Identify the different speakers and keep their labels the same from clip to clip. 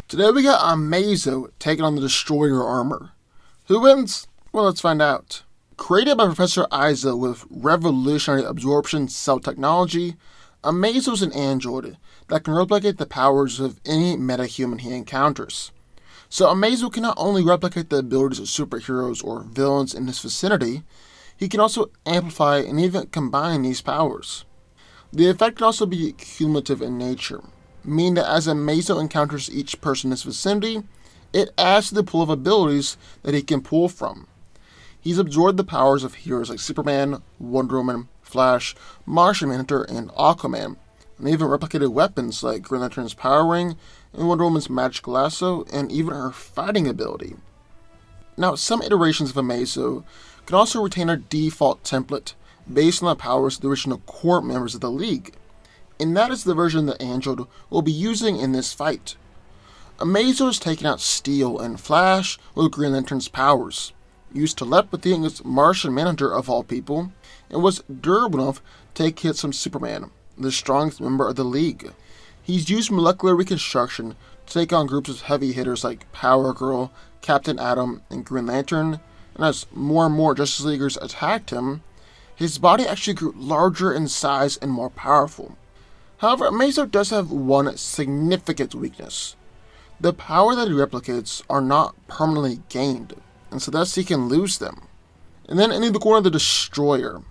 Speaker 1: Today we got Amazo taking on the Destroyer armor. Who wins? Well, let's find out. Created by Professor Iza with revolutionary absorption cell technology, Amazo is an android that can replicate the powers of any metahuman he encounters. So Amazo can not only replicate the abilities of superheroes or villains in his vicinity, he can also amplify and even combine these powers. The effect can also be cumulative in nature, meaning that as Amazo encounters each person in his vicinity, it adds to the pool of abilities that he can pull from. He's absorbed the powers of heroes like Superman, Wonder Woman, Flash, Martian Manhunter, and Aquaman, and even replicated weapons like Green Lantern's Power Ring and Wonder Woman's Magic Lasso, and even her fighting ability. Now, some iterations of Amazo can also retain a default template based on the powers of the original core members of the League, and that is the version that Android will be using in this fight. Amazo has taken out Steel and Flash with Green Lantern's powers, used telepathy against Martian Manhunter of all people, and was durable enough to take hits from Superman, the strongest member of the League. He's used molecular reconstruction to take on groups of heavy hitters like Power Girl, Captain Atom, and Green Lantern, and as more and more Justice Leaguers attacked him, his body actually grew larger in size and more powerful. However, Amazo does have one significant weakness. The power that he replicates are not permanently gained, and so thus he can lose them. And then in the corner, the Destroyer.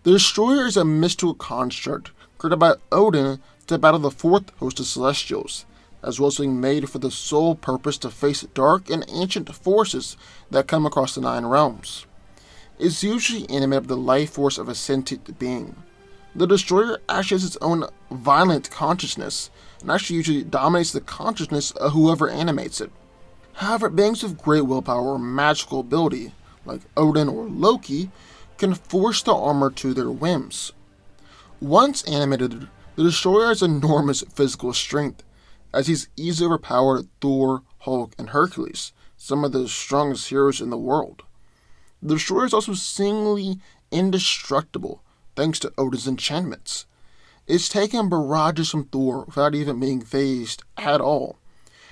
Speaker 1: The Destroyer is a mystical construct created by Odin to battle the fourth host of Celestials, as well as being made for the sole purpose to face dark and ancient forces that come across the Nine Realms. It's usually animated by the life force of a sentient being. The Destroyer actually has its own violent consciousness, and actually usually dominates the consciousness of whoever animates it. However, beings with great willpower or magical ability, like Odin or Loki, can force the armor to their whims. Once animated, the Destroyer has enormous physical strength, as he's easily overpowered Thor, Hulk, and Hercules, some of the strongest heroes in the world. The Destroyer is also seemingly indestructible, thanks to Odin's enchantments. It's taken barrages from Thor without even being phased at all,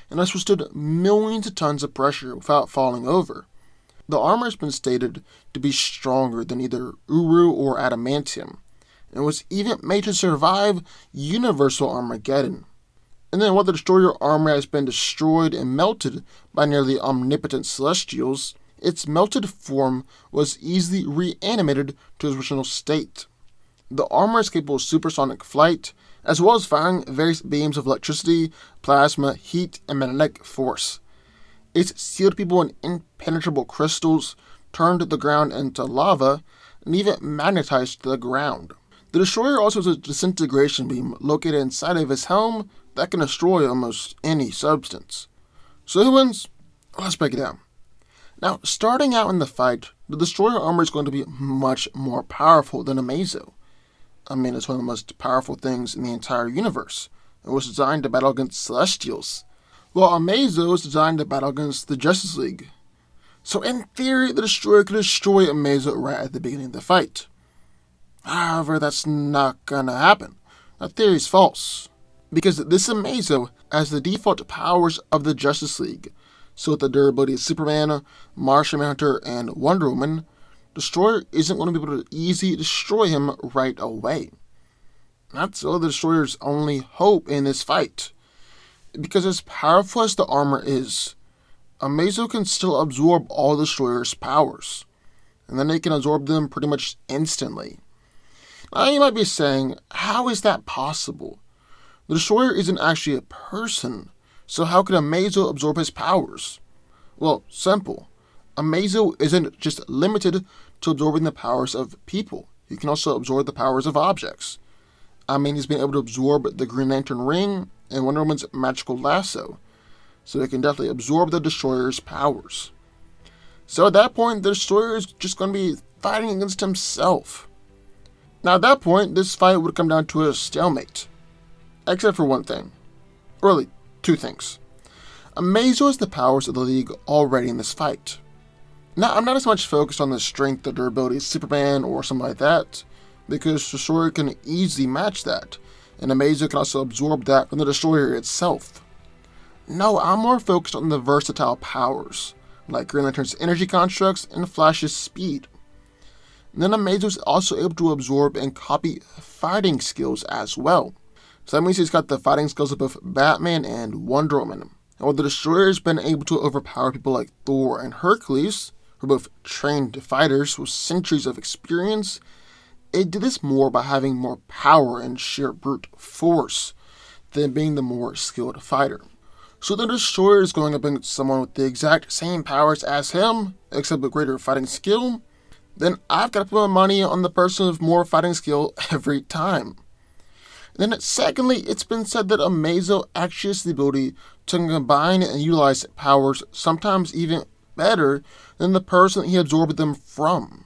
Speaker 1: and has withstood millions of tons of pressure without falling over. The armor has been stated to be stronger than either Uru or adamantium, and was even made to survive Universal Armageddon. And then while the Destroyer armor has been destroyed and melted by nearly omnipotent Celestials, its melted form was easily reanimated to its original state. The armor is capable of supersonic flight, as well as firing various beams of electricity, plasma, heat, and magnetic force. It's sealed people in impenetrable crystals, turned the ground into lava, and even magnetized to the ground. The Destroyer also has a disintegration beam located inside of his helm that can destroy almost any substance. So who wins? Let's break it down. Now, starting out in the fight, the Destroyer armor is going to be much more powerful than Amazo. It's one of the most powerful things in the entire universe. It was designed to battle against Celestials, while Amazo is designed to battle against the Justice League. So in theory, the Destroyer could destroy Amazo right at the beginning of the fight. However, that's not gonna happen. That theory is false, because this Amazo has the default powers of the Justice League. So with the durability of Superman, Martian Manhunter, and Wonder Woman, Destroyer isn't going to be able to easily destroy him right away. That's all the Destroyer's only hope in this fight. Because as powerful as the armor is, Amazo can still absorb all the Destroyer's powers, and then it can absorb them pretty much instantly. Now you might be saying, how is that possible? The Destroyer isn't actually a person, so how can Amazo absorb his powers? Well, simple. Amazo isn't just limited to absorbing the powers of people. He can also absorb the powers of objects. He's been able to absorb the Green Lantern ring and Wonder Woman's magical lasso, so he can definitely absorb the Destroyer's powers. So at that point, the Destroyer is just going to be fighting against himself. Now at that point, this fight would come down to a stalemate. Except for one thing. Really, two things. Amazo has the powers of the League already in this fight. Now, I'm not as much focused on the strength or durability of Superman or something like that, because Destroyer can easily match that, and Amazo can also absorb that from the Destroyer itself. No, I'm more focused on the versatile powers, like Green Lantern's energy constructs and Flash's speed. And then Amazo is also able to absorb and copy fighting skills as well. So that means he's got the fighting skills of both Batman and Wonder Woman. And while the Destroyer has been able to overpower people like Thor and Hercules, who are both trained fighters with centuries of experience, it did this more by having more power and sheer brute force than being the more skilled fighter. So the Destroyer is going up against someone with the exact same powers as him, except with greater fighting skill, then I've got to put my money on the person with more fighting skill every time. Then secondly, it's been said that Amazo actually has the ability to combine and utilize powers sometimes even better than the person he absorbed them from.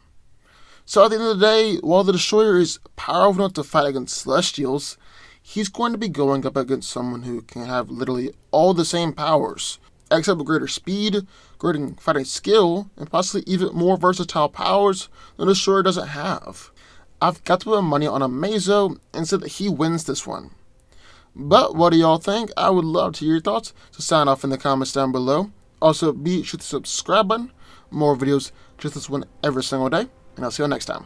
Speaker 1: So at the end of the day, while the Destroyer is powerful enough to fight against Celestials, he's going to be going up against someone who can have literally all the same powers, except with greater speed, greater fighting skill, and possibly even more versatile powers than the Destroyer doesn't have. I've got to put my money on Amazo and say that he wins this one. But what do y'all think? I would love to hear your thoughts, so sound off in the comments down below. Also, be sure to subscribe button. More videos just this one every single day, and I'll see you next time.